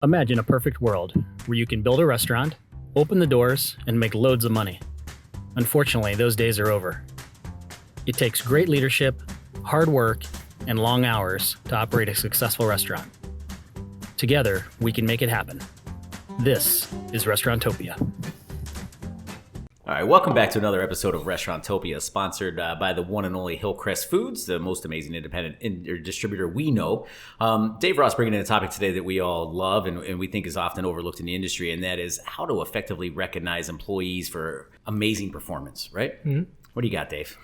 Imagine a perfect world where you can build a restaurant, open the doors, and make loads of money. Unfortunately, those days are over. It takes great leadership, hard work, and long hours to operate a successful restaurant. Together, we can make it happen. This is Restauranttopia. All right, welcome back to another episode of Restauranttopia, sponsored by the one and only Hillcrest Foods, the most amazing independent distributor we know. Dave Ross bringing in a topic today that we all love and we think is often overlooked in the industry, and that is how to effectively recognize employees for amazing performance, right? Mm-hmm. What do you got, Dave?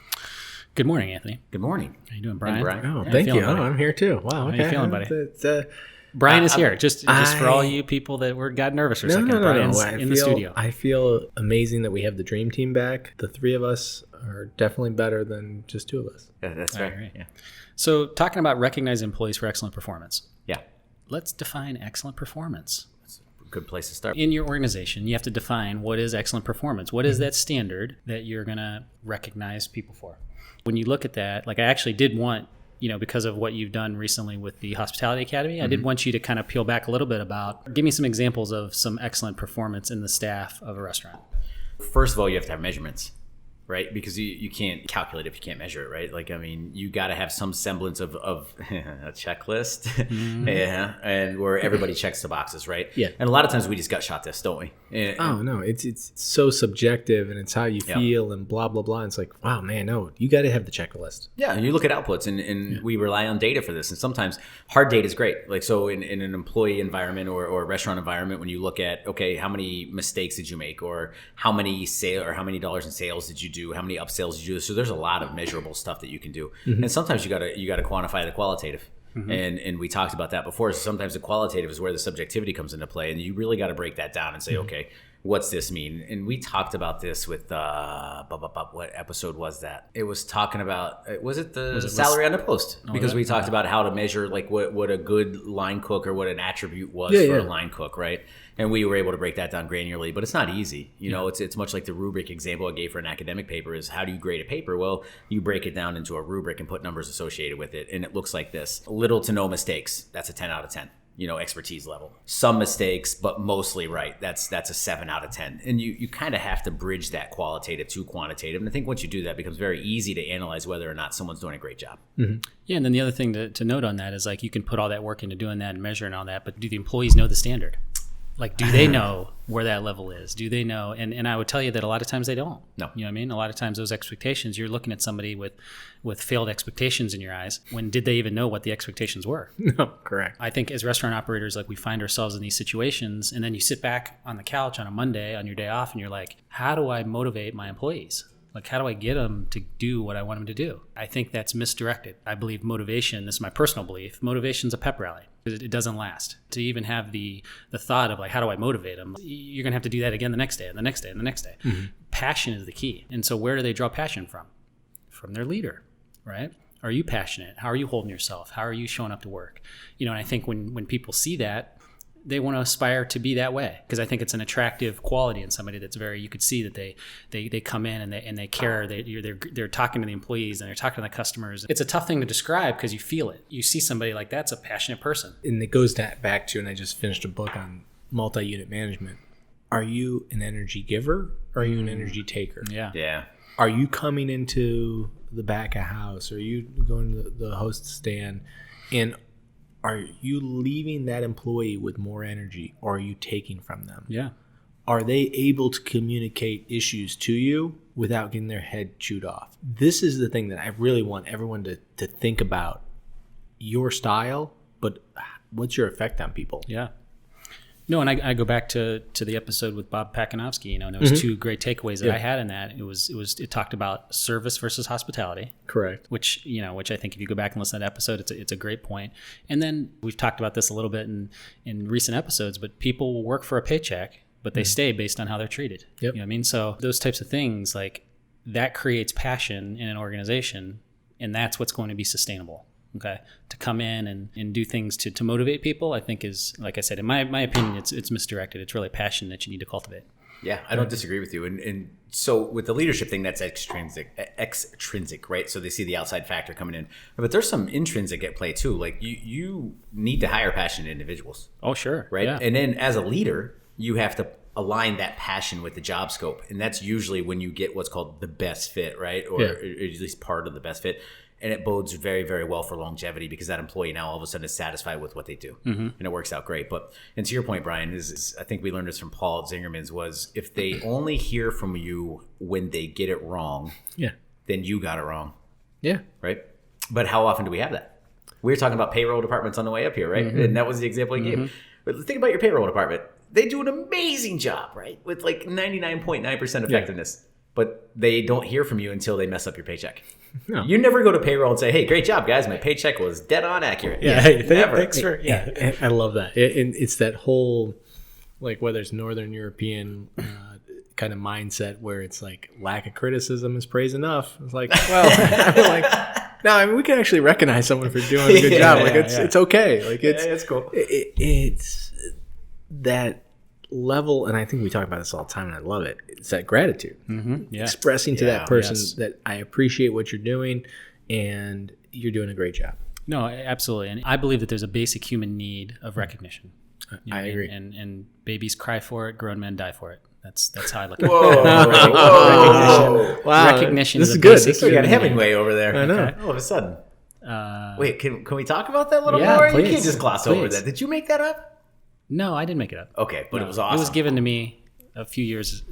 Good morning, Anthony. Good morning. How you doing, Brian? Oh, thank you. Oh, I'm here too. Wow. Okay. How you feeling, buddy? Brian is here. Just for all you people that got nervous for a second. Brian's in the studio. I feel amazing that we have the dream team back. The three of us are definitely better than just two of us. Yeah, that's right. Yeah. So talking about recognizing employees for excellent performance. Yeah. Let's define excellent performance. That's a good place to start. In your organization, you have to define what is excellent performance. What is that standard that you're going to recognize people for? When you look at that, like I actually did want, because of what you've done recently with the Hospitality Academy, I did want you to kind of peel back a little bit about, give me some examples of some excellent performance in the staff of a restaurant. First of all, you have to have measurements, right? Because you can't calculate if you can't measure it, right? Like, I mean, you got to have some semblance of a checklist, yeah, and where everybody checks the boxes, right? Yeah. And a lot of times we just gut shot this, don't we? No, it's so subjective, and it's how you feel and blah, blah, blah. And it's like, wow, man, no, you got to have the checklist. Yeah, and you look at outputs, and we rely on data for this. And sometimes hard data is great. Like, so in an employee environment or a restaurant environment, when you look at, okay, how many mistakes did you make, or how many dollars in sales did you do, how many upsells did you do? So there's a lot of measurable stuff that you can do. And sometimes you got to quantify the qualitative. And we talked about that before. So sometimes the qualitative is where the subjectivity comes into play, and you really got to break that down and say, okay, what's this mean? And we talked about this with what episode was that? It was talking about was it salary on the post? Because we talked about how to measure like what a good line cook or what an attribute was for a line cook, right? And we were able to break that down granularly, but it's not easy. It's much like the rubric example I gave for an academic paper is how do you grade a paper? Well, you break it down into a rubric and put numbers associated with it. And it looks like this: little to no mistakes. That's a 10 out of 10. Expertise level. Some mistakes, but mostly right. That's a 7 out of 10. And you kind of have to bridge that qualitative to quantitative. And I think once you do that, it becomes very easy to analyze whether or not someone's doing a great job. Mm-hmm. Yeah, and then the other thing to note on that is like you can put all that work into doing that and measuring all that, but do the employees know the standard? Like, do they know where that level is? Do they know? And I would tell you that a lot of times they don't. No. You know what I mean? A lot of times those expectations, you're looking at somebody with failed expectations in your eyes. When did they even know what the expectations were? No, correct. I think as restaurant operators, like we find ourselves in these situations, and then you sit back on the couch on a Monday on your day off and you're like, how do I motivate my employees? Like, how do I get them to do what I want them to do? I think that's misdirected. I believe motivation, this is my personal belief, motivation's a pep rally. It doesn't last. To even have the thought of like, how do I motivate them? You're going to have to do that again the next day and the next day and the next day. Mm-hmm. Passion is the key. And so where do they draw passion from? From their leader, right? Are you passionate? How are you holding yourself? How are you showing up to work? And I think when people see that, they want to aspire to be that way, because I think it's an attractive quality in somebody that's you could see that they come in and they care. They're talking to the employees and they're talking to the customers. It's a tough thing to describe because you feel it. You see somebody like that's a passionate person. And it goes back to, and I just finished a book on multi-unit management. Are you an energy giver or are you an energy taker? Yeah. Are you coming into the back of house? Are you going to the host stand? And are you leaving that employee with more energy, or are you taking from them? Yeah. Are they able to communicate issues to you without getting their head chewed off? This is the thing that I really want everyone to think about. Your style, but what's your effect on people? Yeah. No, and I go back to the episode with Bob Pakinowski, and there was two great takeaways that I had in that. It talked about service versus hospitality. Correct. Which I think if you go back and listen to that episode, it's a great point. And then we've talked about this a little bit in recent episodes, but people will work for a paycheck, but they stay based on how they're treated. Yep. You know what I mean? So those types of things, like that creates passion in an organization, and that's what's going to be sustainable. Okay, to come in and do things to motivate people, I think is, like I said, in my opinion, it's misdirected. It's really passion that you need to cultivate. Yeah, I don't disagree with you. And so with the leadership thing, that's extrinsic, right? So they see the outside factor coming in. But there's some intrinsic at play too. Like you need to hire passionate individuals. Oh, sure. Right? Yeah. And then as a leader, you have to align that passion with the job scope. And that's usually when you get what's called the best fit, right? Or at least part of the best fit. And it bodes very, very well for longevity because that employee now all of a sudden is satisfied with what they do. And it works out great. And to your point, Brian, is I think we learned this from Paul at Zingerman's, was if they only hear from you when they get it wrong, then you got it wrong. Yeah. Right? But how often do we have that? We were talking about payroll departments on the way up here, right? And that was the example you gave. But think about your payroll department. They do an amazing job, right? With like 99.9% effectiveness. But they don't hear from you until they mess up your paycheck. No. You never go to payroll and say, hey, great job, guys. My paycheck was dead on accurate. Yeah, hey, never. Thanks for, I love that. It's that whole, like, whether it's Northern European kind of mindset where it's like lack of criticism is praise enough. It's like, well, no, I mean, we can actually recognize someone for doing a good job. Like, it's okay. Like, it's cool. It's that level, and I think we talk about this all the time, and I love it. It's that gratitude, expressing to that person that I appreciate what you're doing, and you're doing a great job. No, absolutely, and I believe that there's a basic human need of recognition. I agree, and babies cry for it, grown men die for it. That's how I look at it. Whoa! Wow, recognition. This is good. This we got Hemingway over there. I know. Okay. All of a sudden. Wait, can we talk about that a little more? Please, you can't just gloss over that. Did you make that up? No, I didn't make it up. Okay, but it was awesome. It was given to me a few years.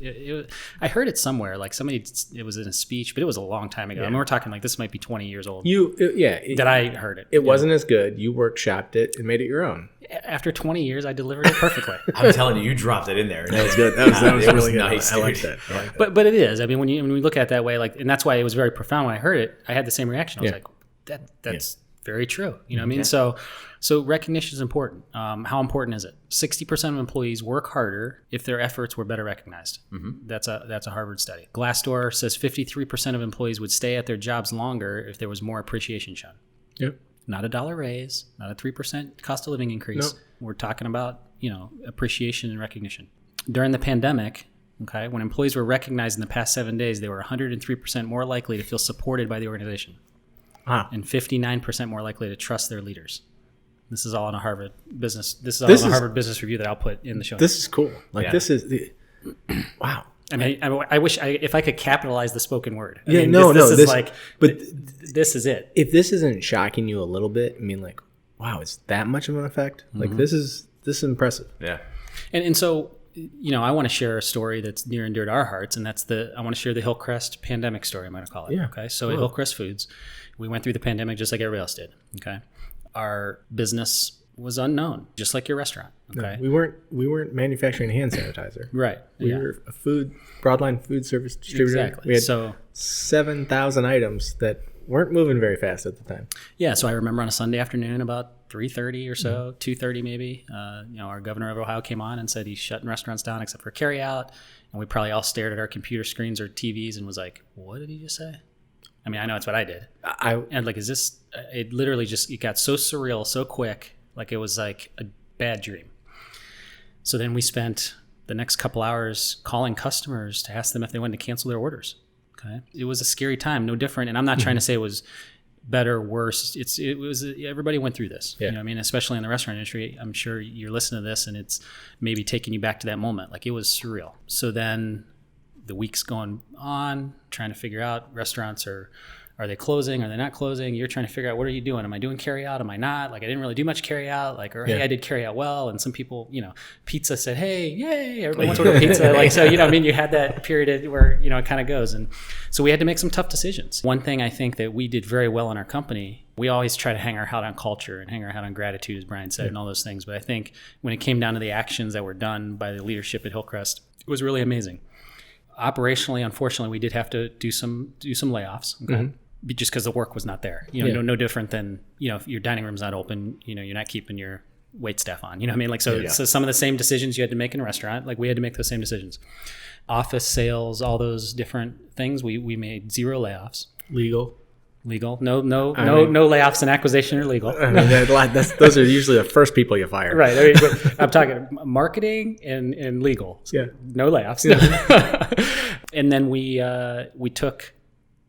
I heard it somewhere, like somebody. It was in a speech, but it was a long time ago. I mean, we're talking like this might be 20 years old. That I heard it. It wasn't as good. You workshopped it and made it your own. After 20 years, I delivered it perfectly. I'm telling you, you dropped it in there. That was good. That was really nice. I like that. But it is. I mean, when we look at it that way, like, and that's why it was very profound. When I heard it, I had the same reaction. I was like, that's very true. You know what I mean? So recognition is important. How important is it? 60% of employees work harder if their efforts were better recognized. That's a Harvard study. Glassdoor says 53% of employees would stay at their jobs longer if there was more appreciation shown. Yep. Not a $1 raise, not a 3% cost of living increase. Nope. We're talking about, appreciation and recognition. During the pandemic, when employees were recognized in the past 7 days, they were 103% more likely to feel supported by the organization. And 59% more likely to trust their leaders. This is all on a Harvard business. This is all on a Harvard Business Review that I'll put in the show. This is cool. This is wow. I mean, I wish if I could capitalize the spoken word. This is it. If this isn't shocking you a little bit, I mean, like, wow, it's that much of an effect. Like, this is impressive. Yeah. And so, I want to share a story that's near and dear to our hearts, and that's I want to share the Hillcrest pandemic story, I'm going to call it. Yeah. Okay. So at Hillcrest Foods, we went through the pandemic just like everybody else did. Okay. Our business was unknown, just like your restaurant. Okay. No, we weren't manufacturing hand sanitizer. Right. We were a broadline food service distributor. Exactly. We had 7,000 items that weren't moving very fast at the time. Yeah. So I remember on a Sunday afternoon about 3:30 or so, 2:30 maybe, our governor of Ohio came on and said he's shutting restaurants down except for carry out. And we probably all stared at our computer screens or TVs and was like, what did he just say? I mean, I know it's what I did. And like, it literally it got so surreal, so quick. Like it was like a bad dream. So then we spent the next couple hours calling customers to ask them if they wanted to cancel their orders. Okay. It was a scary time, no different. And I'm not trying to say it was better, worse. It was everybody went through this. Yeah. You know what I mean? Especially in the restaurant industry. I'm sure you're listening to this and it's maybe taking you back to that moment. Like it was surreal. So then the week's going on, trying to figure out restaurants are they closing? Are they not closing? You're trying to figure out, what are you doing? Am I doing carry out? Am I not? Like I didn't really do much carry out. Like, hey, I did carry out well. And some people, pizza said, hey, yay, everybody wants to order pizza. Like, so, you had that period where, it kind of goes. And so we had to make some tough decisions. One thing I think that we did very well in our company, we always try to hang our hat on culture and hang our hat on gratitude, as Brian said, and all those things. But I think when it came down to the actions that were done by the leadership at Hillcrest, it was really amazing. Operationally, unfortunately, we did have to do some layoffs. Okay. Just because the work was not there, no different than, if your dining room's not open, you're not keeping your wait staff on, you know what I mean? Like, so some of the same decisions you had to make in a restaurant, like we had to make those same decisions. Office sales, all those different things, we made 0 layoffs. Legal. Legal. No layoffs and acquisition are legal. I mean, those are usually the first people you fire. Right. I mean, but I'm talking marketing and legal. So Yeah. no layoffs. Yeah. And then we took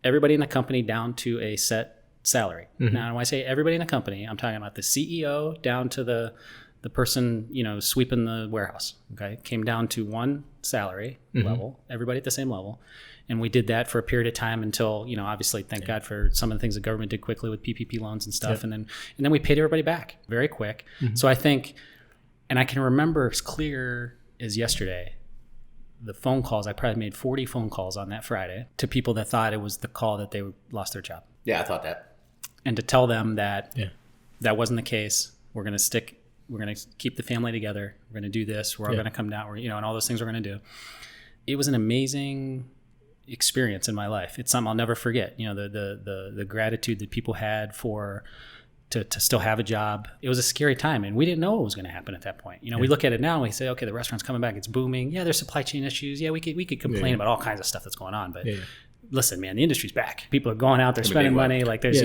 everybody in the company down to a set salary. Mm-hmm. Now, when I say everybody in the company, I'm talking about the CEO down to the person, sweeping the warehouse. Okay. Came down to one salary level, everybody at the same level. And we did that for a period of time until, obviously, thank God for some of the things the government did quickly with PPP loans and stuff. Yep. And then we paid everybody back very quick. Mm-hmm. So I think, and I can remember as clear as yesterday, the phone calls. I probably made 40 phone calls on that Friday to people that thought it was the call that they lost their job. Yeah, I thought that. And to tell them that that wasn't the case. We're going to keep the family together. We're going to do this. We're all going to come down. And all those things we're going to do. It was an amazing experience in my life. It's something I'll never forget. The gratitude that people had to still have a job. It was a scary time, and we didn't know what was going to happen at that point. We look at it now and we say, okay, the restaurant's coming back. It's booming. Yeah, there's supply chain issues. Yeah, we could complain about all kinds of stuff that's going on, but listen, man, the industry's back. People are going out, they're spending money. Like there's,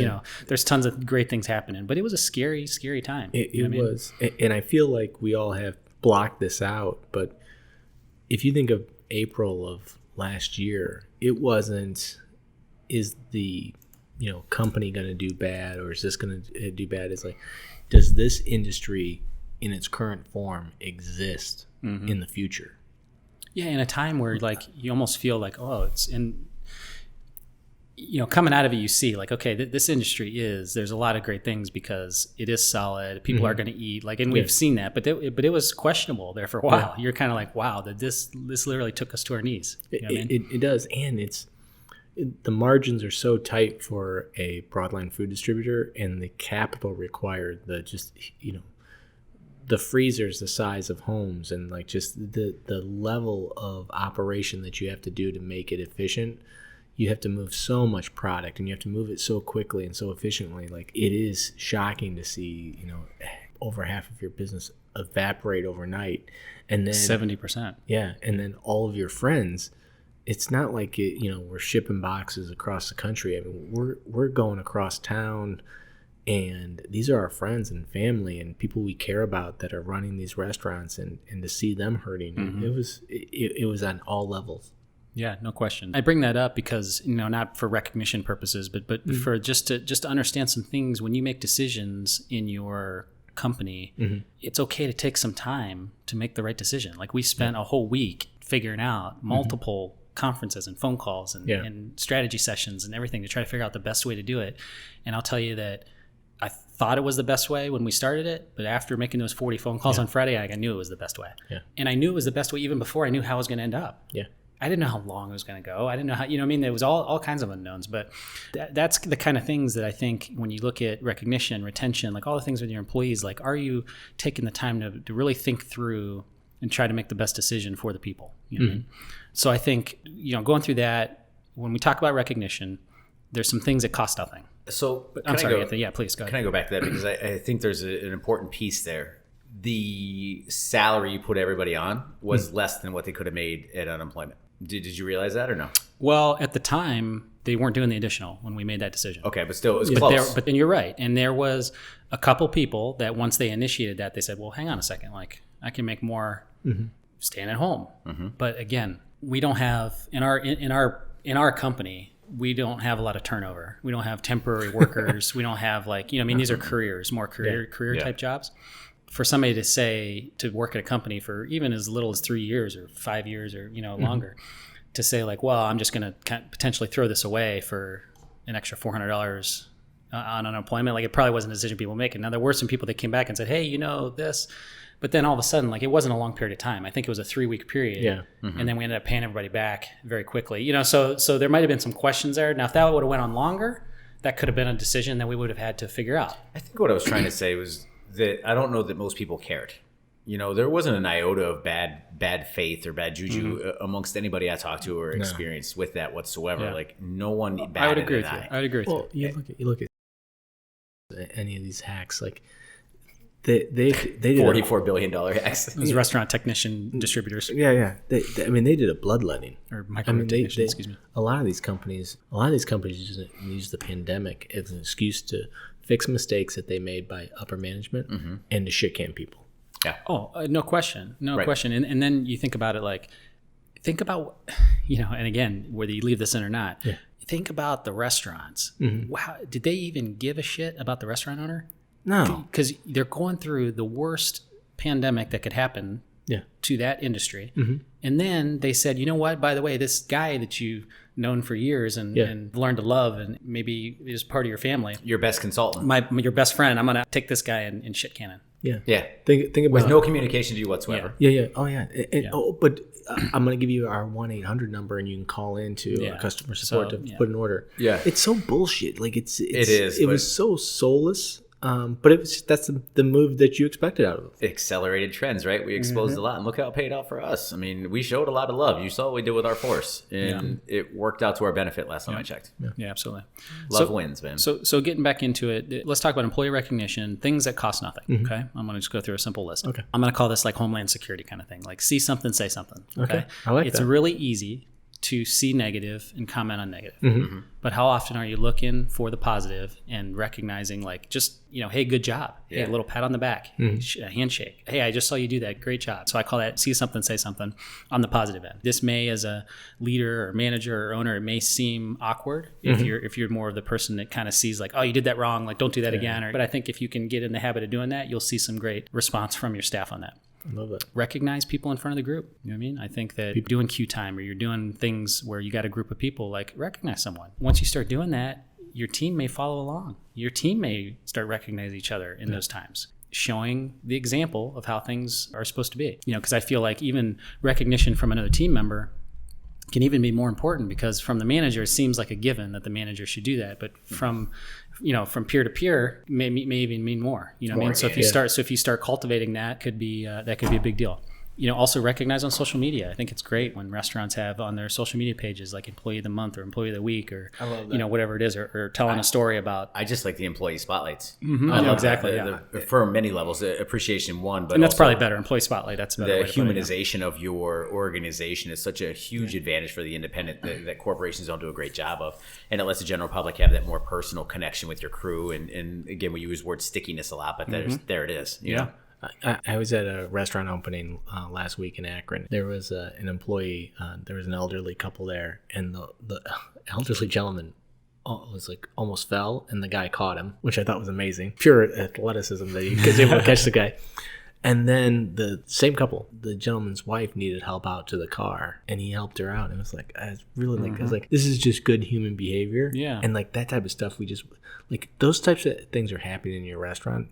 there's tons of great things happening, but it was a scary, scary time. It was. And I feel like we all have blocked this out, but if you think of April of last year, it wasn't, is the company going to do bad, or is this going to do bad? It's like, does this industry in its current form exist in the future? Yeah, in a time where like you almost feel like, oh, it's in, coming out of it, you see like, okay, this industry there's a lot of great things because it is solid. People are going to eat, like, and we've seen that, but it was questionable there for a while. You're kind of like, wow, that this literally took us to our knees. It does, and the margins are so tight for a broadline food distributor, and the capital required, the freezers the size of homes, and like just the level of operation that you have to do to make it efficient. You have to move so much product, and you have to move it so quickly and so efficiently. Like, it is shocking to see, over half of your business evaporate overnight, and then 70%. Yeah, and then all of your friends. It's not like we're shipping boxes across the country. I mean, we're going across town, and these are our friends and family and people we care about that are running these restaurants, and to see them hurting, it was on all levels. Yeah, no question. I bring that up because, not for recognition purposes, but for just to understand some things. When you make decisions in your company, it's okay to take some time to make the right decision. Like, we spent a whole week figuring out multiple conferences and phone calls and strategy sessions and everything to try to figure out the best way to do it. And I'll tell you that I thought it was the best way when we started it, but after making those 40 phone calls on Friday, I knew it was the best way. Yeah. And I knew it was the best way even before I knew how it was going to end up. Yeah. I didn't know how long it was going to go. I didn't know how, there was all kinds of unknowns, but that's the kind of things that I think when you look at recognition, retention, like all the things with your employees, like, are you taking the time to really think through and try to make the best decision for the people? What I mean? So I think, going through that, when we talk about recognition, there's some things that cost nothing. So I'm sorry, Anthony. Yeah, please go ahead. Can I go back to that? Because I think there's an important piece there. The salary you put everybody on was less than what they could have made at unemployment. Did you realize that or no? Well, at the time, they weren't doing the additional when we made that decision. Okay, but still, it was close. But then you're right. And there was a couple people that once they initiated that, they said, well, hang on a second. Like, I can make more staying at home. But again, we don't have, in our company, we don't have a lot of turnover. We don't have temporary workers. We don't have these are careers, more career type jobs. For somebody to work at a company for even as little as 3 years or 5 years or longer, to say like, well, I'm just going to potentially throw this away for an extra $400 on unemployment. Like, it probably wasn't a decision people were making. Now, there were some people that came back and said, hey, this, but then all of a sudden, like, it wasn't a long period of time. I think it was a 3-week period. Yeah. And then we ended up paying everybody back very quickly. So there might have been some questions there. Now, if that would have went on longer, that could have been a decision that we would have had to figure out. I think what I was trying to say was that I don't know that most people cared. There wasn't an iota of bad faith or bad juju amongst anybody I talked to or experienced with that whatsoever. Yeah. Like, no one batted I would agree an with eye. I would agree with you. You look at any of these hacks, like, They did $44 billion hacks. Those restaurant technician distributors They did a bloodletting. or micro technicians, excuse me. A lot of these companies use the pandemic as an excuse to fix mistakes that they made by upper management and to shit can people. Yeah. Oh, no question. No question. And then you think about it like, think about, and again, whether you leave this in or not, think about the restaurants. Wow. Did they even give a shit about the restaurant owner? No. Because they're going through the worst pandemic that could happen to that industry. And then they said, you know what, by the way, this guy that you've known for years and learned to love and maybe is part of your family. Your best consultant. Your best friend, I'm going to take this guy and shit cannon. Yeah. Yeah. Think about With no communication to you whatsoever. Yeah. Oh, yeah. But I'm going to give you our 1-800 number and you can call into customer support to put an order. Yeah. It's so bullshit. Like it is. It was so soulless. But that's the move that you expected out of it. Accelerated trends, right? We exposed a lot, and look how it paid out for us. I mean, we showed a lot of love. You saw what we did with our force, and it worked out to our benefit last time I checked. Yeah, absolutely. Love wins, man. So getting back into it, let's talk about employee recognition, things that cost nothing. Okay, I'm going to just go through a simple list. Okay, I'm going to call this like Homeland Security kind of thing, like see something, say something. Okay, I like it's that. really easy to see negative and comment on negative. But how often are you looking for the positive and recognizing like just, hey, good job. Hey, a little pat on the back, a handshake. Hey, I just saw you do that. Great job. So I call that see something, say something on the positive end. This may, as a leader or manager or owner, it may seem awkward if you're more of the person that kind of sees like, oh, you did that wrong. Like, don't do that again. But I think if you can get in the habit of doing that, you'll see some great response from your staff on that. I love that. Recognize people in front of the group. You know what I mean? I think that people doing queue time or you're doing things where you got a group of people, like recognize someone. Once you start doing that, your team may follow along. Your team may start recognizing each other in those times, showing the example of how things are supposed to be. Because I feel like even recognition from another team member can even be more important because from the manager, it seems like a given that the manager should do that. But from peer to peer may even mean more. You know what I mean? So if you start cultivating that could be a big deal. Also recognize on social media. I think it's great when restaurants have on their social media pages like employee of the month or employee of the week or whatever it is, or telling a story about. I just like the employee spotlights. I love exactly. For many levels, appreciation one, but and that's also probably better. Employee spotlight. That's a better the way to put it, humanization of your organization is such a huge advantage for the independent that corporations don't do a great job of, and it lets the general public have that more personal connection with your crew. And again, we use the word stickiness a lot, but there it is. You know? I was at a restaurant opening last week in Akron. There was an employee. There was an elderly couple there, and the elderly gentleman was like almost fell, and the guy caught him, which I thought was amazing. Pure athleticism that he was able to catch the guy. And then the same couple, the gentleman's wife needed help out to the car, and he helped her out. And it was like, I was like, this is just good human behavior. Yeah. And like that type of stuff, we just like those types of things are happening in your restaurant.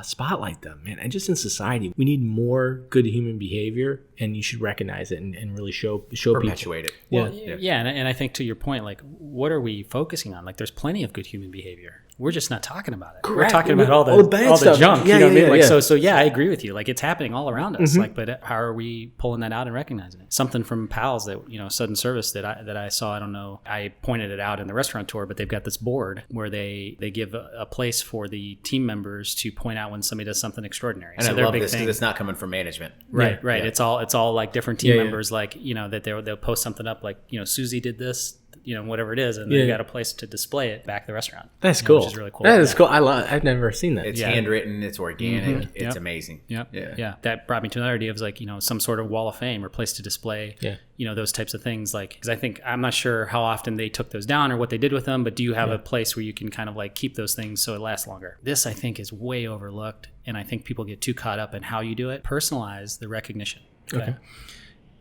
Spotlight them, man. And just in society, we need more good human behavior, and you should recognize it and really show perpetuate people. it. Yeah. And I think to your point, like, what are we focusing on? Like, there's plenty of good human behavior. We're just not talking about it. Correct. We're talking about all the bad all stuff. the junk. Yeah, you know what I mean? Like, yeah. So I agree with you. Like, it's happening all around us. Like, but how are we pulling that out and recognizing it? Something from Pals that Sudden Service that I saw. I don't know. I pointed it out in the restaurant tour, but they've got this board where they give a place for the team members to point out when somebody does something extraordinary. And so I love this because it's not coming from management. Right. Yeah. It's all like different team members, like that they'll post something up, like Susie did this, whatever it is, and they've got a place to display it back at the restaurant. That's cool. Which is really cool. That is cool. I've never seen that. It's handwritten. It's organic. It's amazing. Yeah. That brought me to another idea of like some sort of wall of fame or place to display. Those types of things. Like, because I'm not sure how often they took those down or what they did with them, but do you have a place where you can kind of like keep those things so it lasts longer? This I think is way overlooked, and I think people get too caught up in how you do it. Personalize the recognition. Okay.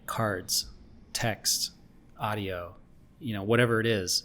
Cards, text, audio, whatever it is,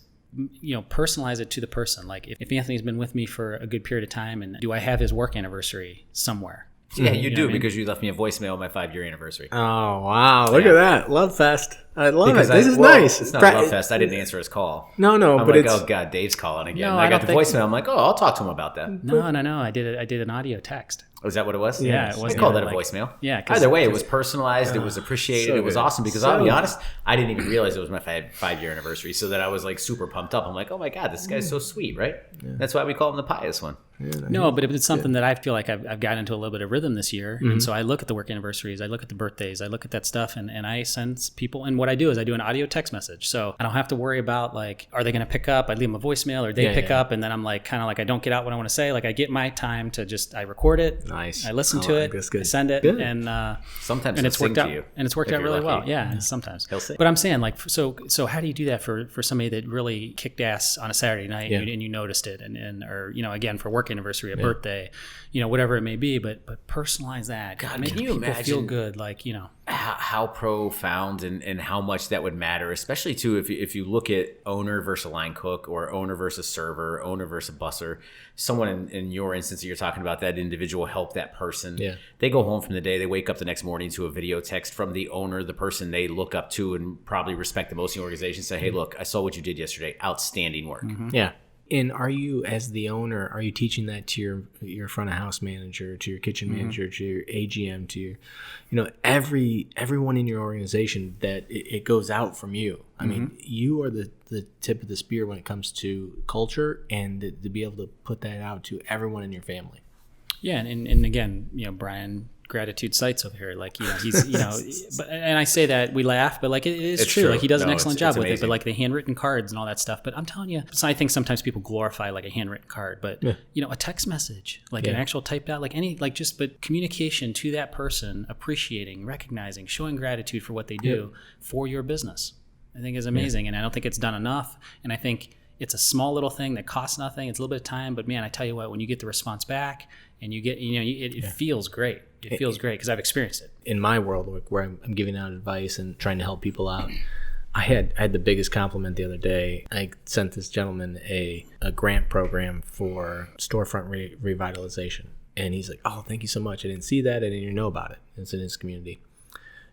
personalize it to the person. Like if Anthony's been with me for a good period of time, and do I have his work anniversary somewhere? Yeah, you do, because you left me a voicemail on my 5-year anniversary. Oh, wow. Look at that. Love fest. I love it. This is nice. It's not Love Fest. I didn't answer his call. No, I'm but like, it's... oh, God, Dave's calling again. No, I got the voicemail. I'm like, oh, I'll talk to him about that. No. I did an audio text. Oh, is that what it was? Yeah, it was. I called that a voicemail. Yeah. Either way, it was personalized. It was appreciated. So it was good. awesome because I'll be honest, I didn't even realize it was my 5-year anniversary. So that I was like super pumped up. I'm like, oh my God, this guy's so sweet, right? Yeah. That's why we call him the pious one. No, but it's something that I feel like I've gotten into a little bit of rhythm this year. And so I look at the work anniversaries, I look at the birthdays, I look at that stuff, and I send people, and what I do is I do an audio text message. So I don't have to worry about like, are they going to pick up? I leave them a voicemail, or they pick up, and then I'm like, kind of like, I don't get out what I want to say. Like I get my time to just, I record it. Nice. I listen to it. I send it. Good. And sometimes and it's worked out. And it's worked out really well. lucky. Yeah, sometimes. He'll sing. But I'm saying like, so how do you do that for somebody that really kicked ass on a Saturday night and you noticed it, and or, you know, again, for work anniversary, a birthday, you know, whatever it may be, but personalize that. God, make can you people imagine feel good, like, you know, how profound and how much that would matter, especially too if you look at owner versus line cook, or owner versus server, owner versus busser. Someone in your instance that you're talking about, that individual help that person. Yeah. They go home from the day, they wake up the next morning to a video text from the owner, the person they look up to and probably respect the most in the organization, say, hey, look, I saw what you did yesterday. Outstanding work. Yeah. And are you, as the owner, are you teaching that to your front of house manager, to your kitchen manager, to your AGM, to your, you know, everyone in your organization, that it goes out from you? I mean, you are the tip of the spear when it comes to culture, and to be able to put that out to everyone in your family. Yeah, and again, you know, Brian, gratitude sites over here, like, you know, he's, you know, but, and I say that we laugh, but like it's true. Like he does an excellent job with it, but like the handwritten cards and all that stuff. But I'm telling you, so I think sometimes people glorify like a handwritten card, but you know, a text message, like an actual typed out, like any, like just, but communication to that person, appreciating, recognizing, showing gratitude for what they do for your business, I think is amazing. And I don't think it's done enough. And I think it's a small little thing that costs nothing. It's a little bit of time, but man, I tell you what, when you get the response back and you get, you know, it feels great. It feels great because I've experienced it. In my world, like where I'm giving out advice and trying to help people out, I had the biggest compliment the other day. I sent this gentleman a grant program for storefront revitalization. And he's like, oh, thank you so much. I didn't see that. I didn't even know about it. It's in his community.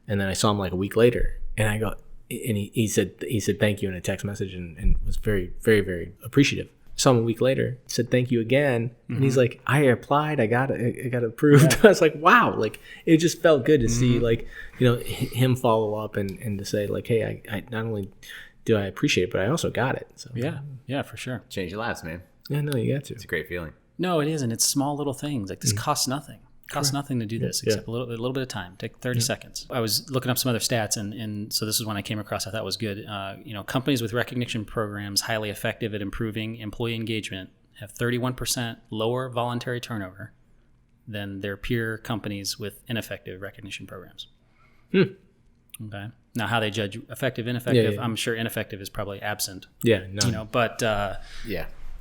And then I saw him like a week later, and I go, and he said thank you in a text message, and was very, very, very appreciative. Saw him a week later, said thank you again, and he's like, I applied, I got approved. I was like, wow, like it just felt good to see, like, you know, him follow up and to say like, hey, I not only do I appreciate it, but I also got it. So yeah, for sure. Change your lives, man. Yeah, no, you got to. It's a great feeling. No, it isn't. It's small little things. Like this costs nothing. Costs nothing to do this except a little bit of time. Take 30 seconds. I was looking up some other stats, and so this is one I came across I thought was good. You know, companies with recognition programs highly effective at improving employee engagement have 31% lower voluntary turnover than their peer companies with ineffective recognition programs. Okay. Now, how they judge effective, ineffective, I'm sure ineffective is probably absent. Yeah, no. You know, but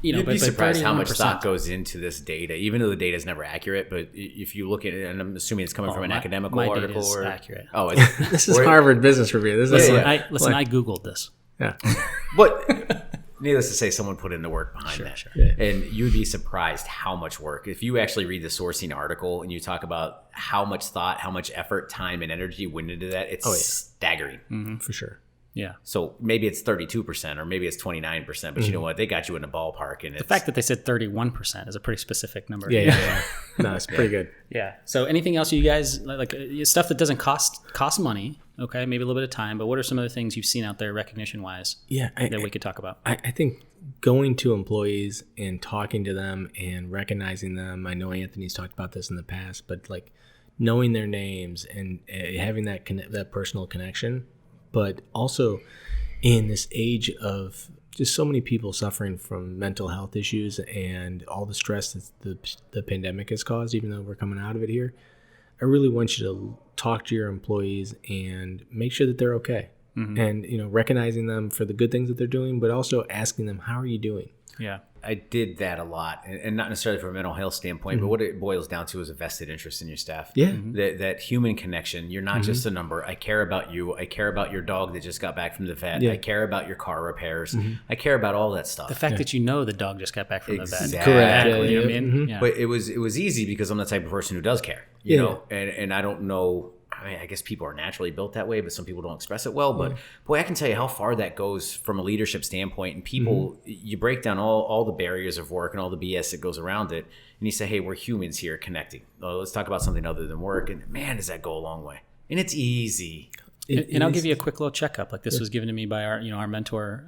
you know, You'd be but surprised how much 31%. thought goes into this data, even though the data is never accurate. But if you look at it, and I'm assuming it's coming from an academical article, data is or accurate. Oh, this is Harvard Business Review. This is I Googled this. Yeah. But needless to say, someone put in the work behind that. Sure. Yeah. And you'd be surprised how much work. If you actually read the sourcing article and you talk about how much thought, how much effort, time, and energy went into that, it's staggering. For sure. Yeah. So maybe it's 32% or maybe it's 29%, but you know what? They got you in the ballpark. And The fact that they said 31% is a pretty specific number. Yeah. No, it's pretty good. Yeah. So anything else you guys like stuff that doesn't cost money? Okay, maybe a little bit of time. But what are some other things you've seen out there recognition wise? That we could talk about? I think going to employees and talking to them and recognizing them. I know Anthony's talked about this in the past, but like knowing their names and having that personal connection. But also in this age of just so many people suffering from mental health issues and all the stress that the pandemic has caused, even though we're coming out of it here, I really want you to talk to your employees and make sure that they're okay. And, you know, recognizing them for the good things that they're doing, but also asking them, how are you doing? Yeah. I did that a lot, and not necessarily from a mental health standpoint, but what it boils down to is a vested interest in your staff. Yeah. That human connection. You're not just a number. I care about you. I care about your dog that just got back from the vet. Yeah. I care about your car repairs. I care about all that stuff. The fact that you know the dog just got back from the vet. Exactly. Correct. You know what I Yeah. mean? Yeah. But it was easy because I'm the type of person who does care, you know, and I don't know. I mean, I guess people are naturally built that way, but some people don't express it well. But boy, I can tell you how far that goes from a leadership standpoint. And people, you break down all the barriers of work and all the BS that goes around it. And you say, hey, we're humans here connecting. Well, let's talk about something other than work. And man, does that go a long way. And it's easy. And I'll give you a quick little checkup. Like this was given to me by our mentor.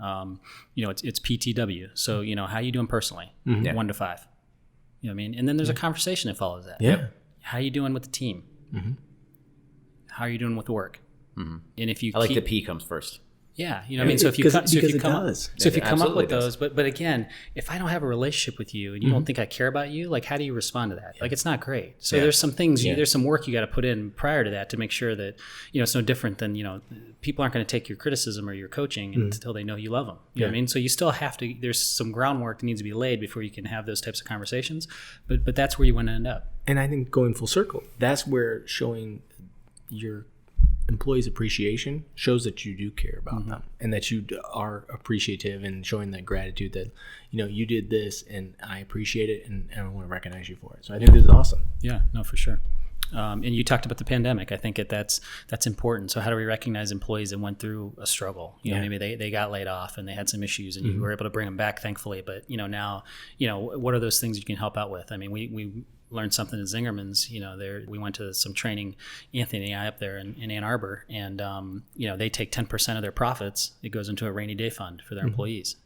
It's PTW. So, how you doing personally? 1 to 5. You know what I mean? And then there's a conversation that follows that. Yeah. How are you doing with the team? How are you doing with work? And if you I like the P comes first. Yeah, you know what I mean? So if you come up with does. those, but again, if I don't have a relationship with you and you don't think I care about you, like how do you respond to that? Like it's not great. So there's some things, there's some work you got to put in prior to that to make sure that, it's no different than, people aren't going to take your criticism or your coaching until they know you love them. You know what I mean? So you still have to, there's some groundwork that needs to be laid before you can have those types of conversations, but that's where you want to end up. And I think going full circle, that's where showing your employees' appreciation shows that you do care about them and that you are appreciative and showing that gratitude that, you did this and I appreciate it and I want to recognize you for it. So I think this is awesome. Yeah, no, for sure. And you talked about the pandemic. I think that's important. So how do we recognize employees that went through a struggle? Maybe they got laid off and they had some issues and you were able to bring them back, thankfully. But, now, what are those things you can help out with? I mean, we learned something at Zingerman's. We went to some training, Anthony and I up there in Ann Arbor, and they take 10% of their profits. It goes into a rainy day fund for their employees.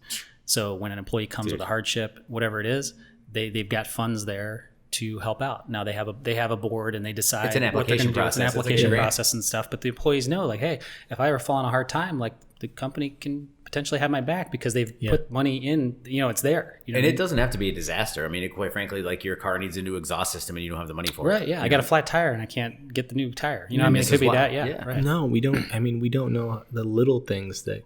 So when an employee comes with a hardship, whatever it is, they've got funds there to help out. Now they have a board and they decide it's an application process. It's an application process and stuff. But the employees know, like, hey, if I ever fall on a hard time, like the company can potentially have my back because they've put money in, it's there. And it doesn't have to be a disaster. I mean, quite frankly, like your car needs a new exhaust system and you don't have the money for it. Right, yeah. I got a flat tire and I can't get the new tire. I mean, it could be that, right. No, we don't. I mean, we don't know the little things that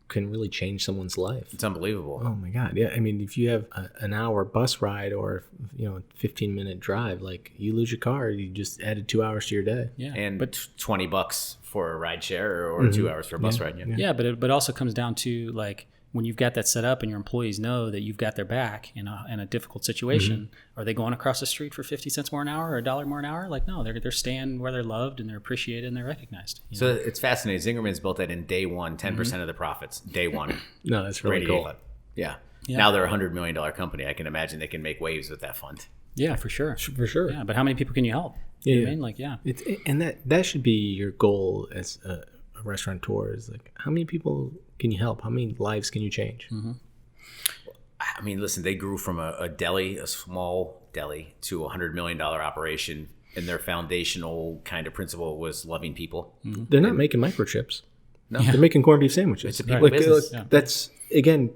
can really change someone's life. It's unbelievable. Oh my God. Yeah. I mean, if you have an hour bus ride or, 15-minute drive, like you lose your car, you just added 2 hours to your day. Yeah. And $20 for a ride share or 2 hours for a bus ride. Yeah. But it also comes down to like, when you've got that set up and your employees know that you've got their back in a difficult situation, are they going across the street for 50 cents more an hour or $1 more an hour? Like, no, they're staying where they're loved and they're appreciated and they're recognized. So it's fascinating. Zingerman's built that in day one, 10% of the profits, day one. No, that's really cool. Yeah. Now they're a $100 million company. I can imagine they can make waves with that fund. Yeah, for sure. For sure. Yeah, but how many people can you help? Yeah. You know what I mean? Like, and that should be your goal as a restaurateur, is like, how many people can you help? How many lives can you change? I mean, listen, they grew from a small deli, to a $100 million operation, and their foundational kind of principle was loving people. They're not making microchips. No, they're making corned beef sandwiches. It's a people business. That's, again,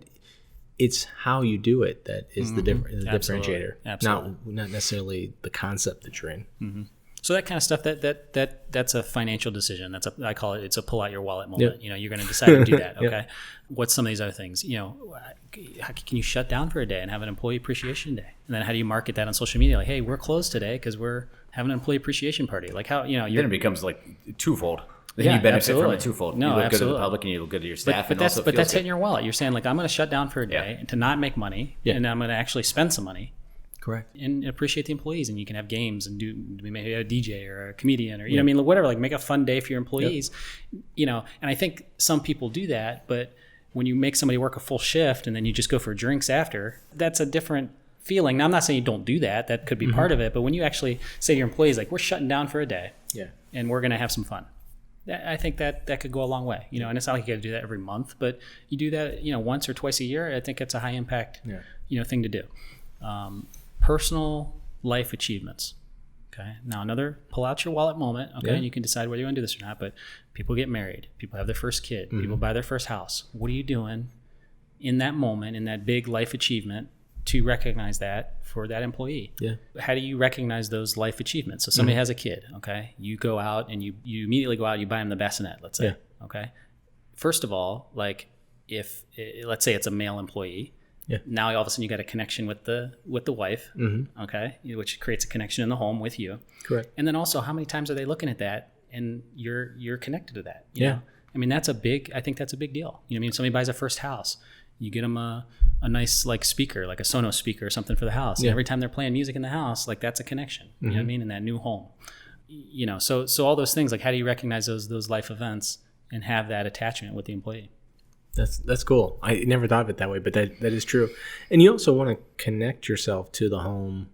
it's how you do it that is the differentiator. Absolutely. Not necessarily the concept that you're in. So that kind of stuff, that's a financial decision. I call it, it's a pull out your wallet moment. You're going to decide to do that. Okay. What's some of these other things? How can you shut down for a day and have an employee appreciation day? And then how do you market that on social media? Like, hey, we're closed today because we're having an employee appreciation party. Like how, then it becomes like twofold. Then you benefit from it twofold. No, you look absolutely. good to the public and you look good to your staff. But that's hitting your wallet. You're saying, like, I'm going to shut down for a day to not make money, and I'm going to actually spend some money. Correct. And appreciate the employees, and you can have games and we may have a DJ or a comedian or what I mean, whatever, like make a fun day for your employees. And I think some people do that, but when you make somebody work a full shift and then you just go for drinks after, that's a different feeling. Now, I'm not saying you don't do that. That could be part of it, but when you actually say to your employees, like, we're shutting down for a day, and we're going to have some fun. I think that could go a long way, and it's not like you got to do that every month, but you do that, once or twice a year. I think it's a high impact, thing to do. Personal life achievements. Okay. Now pull out your wallet moment. Okay. And you can decide whether you want to do this or not, but people get married, people have their first kid, people buy their first house. What are you doing in that moment, in that big life achievement, to recognize that for that employee? How do you recognize those life achievements? So somebody has a kid. Okay. You go out and you immediately go out and you buy them the bassinet, let's say. Okay. First of all, like let's say it's a male employee. Now all of a sudden you got a connection with the wife, okay, which creates a connection in the home with you. Correct. And then also, how many times are they looking at that, and you're connected to that? You know? I mean, I think that's a big deal. I mean, somebody buys a first house, you get them a nice like speaker, like a Sonos speaker or something for the house. And every time they're playing music in the house, like that's a connection. You know what I mean? In that new home. So all those things, like how do you recognize those life events and have that attachment with the employee? That's cool. I never thought of it that way, but that is true. And you also want to connect yourself to the home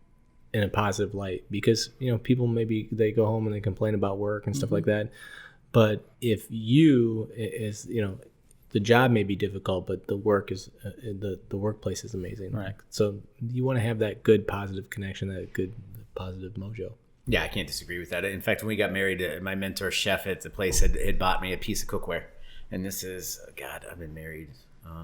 in a positive light, because people, maybe they go home and they complain about work and stuff like that. But if you is the job may be difficult, but the work is the workplace is amazing. Right. So you want to have that good positive connection, that good positive mojo. Yeah, I can't disagree with that. In fact, when we got married, my mentor chef at the place had bought me a piece of cookware, and this is I've been married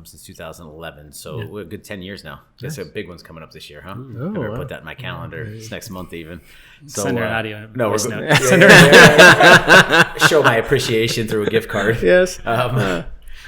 since 2011, so we're a good 10 years now. Guess a big one's coming up this year, huh? Oh, I better wow. put that in my calendar. It's next month even. So, Send her an audio. No, voice we're note. send her show my appreciation through a gift card. Yes.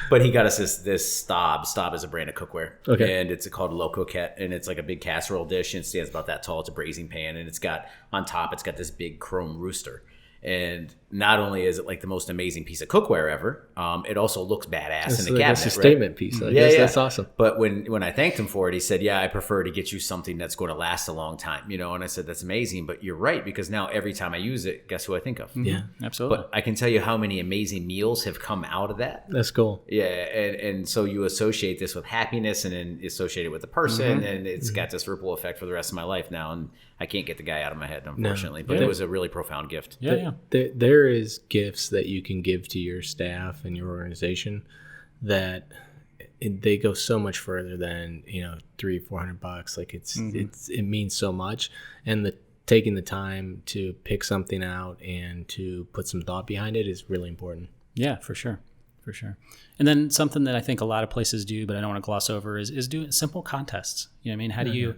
But he got us this Staub. Staub is a brand of cookware. Okay. And it's called Le Coquette, and it's like a big casserole dish, and it stands about that tall. It's a braising pan, and it's got on top, it's got this big chrome rooster. And not only is it like the most amazing piece of cookware ever, it also looks badass in the cabinet. It's a statement piece. I guess that's awesome. But when I thanked him for it, he said, "Yeah, I prefer to get you something that's going to last a long time." And I said, "That's amazing, but you're right, because now every time I use it, guess who I think of?" Yeah, Absolutely. But I can tell you how many amazing meals have come out of that. that's cool. Yeah, and so you associate this with happiness, and then associate it with the person, and it's got this ripple effect for the rest of my life now. And I can't get the guy out of my head, unfortunately. But it was a really profound gift. yeah. There is gifts that you can give to your staff and your organization that they go so much further than $300-400. Like it means so much, and taking the time to pick something out and to put some thought behind it is really important. Yeah, for sure. And then something that I think a lot of places do, but I don't want to gloss over, is do simple contests. You know what I mean? How do you,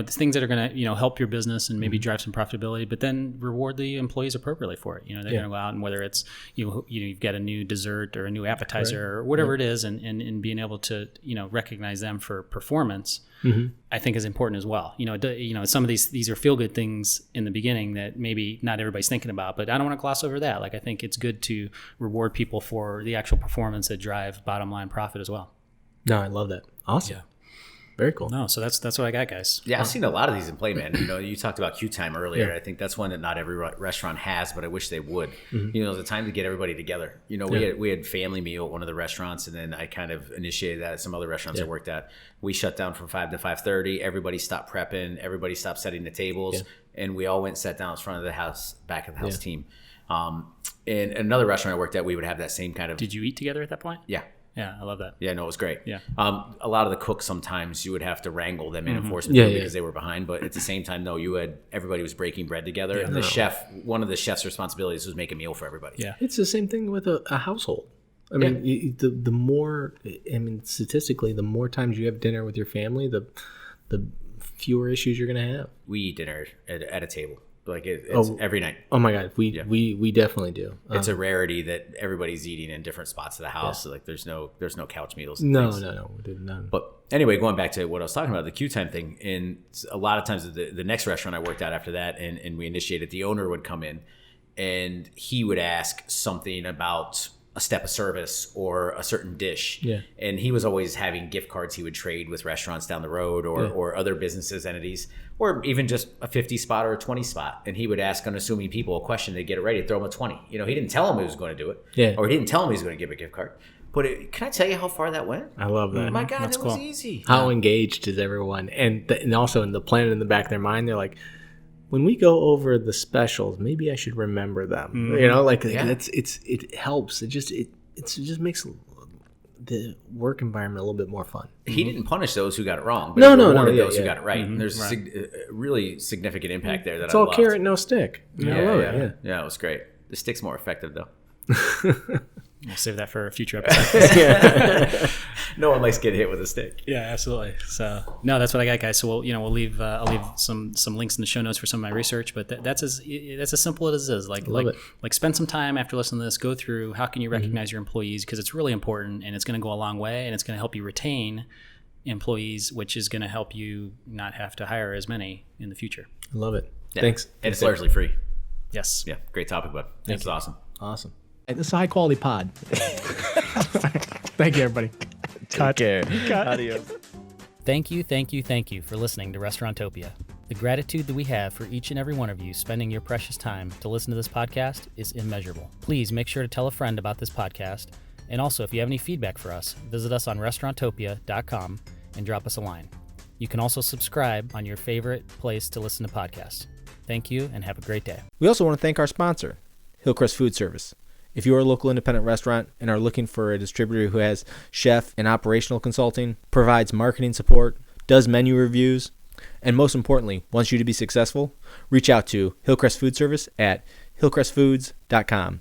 things that are going to, help your business and maybe drive some profitability, but then reward the employees appropriately for it. They're going to go out, and whether it's, you've got a new dessert or a new appetizer or whatever it is, and being able to, recognize them for performance, I think is important as well. Some of these are feel good things in the beginning that maybe not everybody's thinking about, but I don't want to gloss over that. Like, I think it's good to reward people for the actual performance that drive bottom line profit as well. No, I love that. Awesome. Yeah. Very cool. No, so that's what I got, guys. Yeah, I've seen a lot of these in play, man. You talked about queue time earlier. I think that's one that not every restaurant has, but I wish they would. The time to get everybody together. We had family meal at one of the restaurants, and then I kind of initiated that at some other restaurants I worked at. We shut down from 5 to 5:30. Everybody stopped prepping. Everybody stopped setting the tables, and we all went and sat down in front of the house, back of the house team. And another restaurant I worked at, we would have that same kind of. Did you eat together at that point? Yeah. Yeah, I love that. Yeah, no, it was great. Yeah. A lot of the cooks, sometimes you would have to wrangle them in enforcement because they were behind. But at the same time, no, everybody was breaking bread together. And one of the chef's responsibilities was make a meal for everybody. Yeah. It's the same thing with a household. I mean, the more, statistically, the more times you have dinner with your family, the fewer issues you're going to have. We eat dinner at a table. Like it's every night. Oh my God, we definitely do. It's a rarity that everybody's eating in different spots of the house. So like there's no couch meals. No, we did none. But anyway, going back to what I was talking about, the queue time thing, and a lot of times the next restaurant I worked at after that, and we initiated, the owner would come in, and he would ask something about a step of service or a certain dish. Yeah. And he was always having gift cards he would trade with restaurants down the road or other businesses, entities, or even just a 50 spot or a 20 spot. And he would ask unassuming people a question, they'd get it ready, throw him a 20. He didn't tell him he was going to do it. Yeah. Or he didn't tell him he was going to give a gift card. But can I tell you how far that went? I love that. Oh my God, That's it was cool. easy. How engaged is everyone? And also in the plan in the back of their mind, they're like, when we go over the specials, maybe I should remember them. It helps. It just makes the work environment a little bit more fun. He didn't punish those who got it wrong, but No, he no, rewarded yeah, those who yeah. got it right. And there's Right. a really significant impact there that It's I all loved. carrot, no stick. I love it. Yeah, it was great. The stick's more effective though. We'll save that for a future episode. No one likes getting hit with a stick. Yeah, absolutely. So no, that's what I got, guys. So we'll leave I'll leave some links in the show notes for some of my research. But that's as simple as it is. Like spend some time after listening to this. Go through how can you recognize your employees, because it's really important, and it's going to go a long way, and it's going to help you retain employees, which is going to help you not have to hire as many in the future. I love it. Yeah. Thanks. And it's largely free. Yes. Yeah, great topic, bud. This is awesome. Awesome. This is a high quality pod. Thank you, everybody. Take care. Adios. Thank you for listening to Restauranttopia. The gratitude that we have for each and every one of you spending your precious time to listen to this podcast is immeasurable. Please make sure to tell a friend about this podcast. And also, if you have any feedback for us, visit us on restauranttopia.com and drop us a line. You can also subscribe on your favorite place to listen to podcasts. Thank you, and have a great day. We also want to thank our sponsor, Hillcrest Food Service. If you are a local independent restaurant and are looking for a distributor who has chef and operational consulting, provides marketing support, does menu reviews, and most importantly, wants you to be successful, reach out to Hillcrest Food Service at hillcrestfoods.com.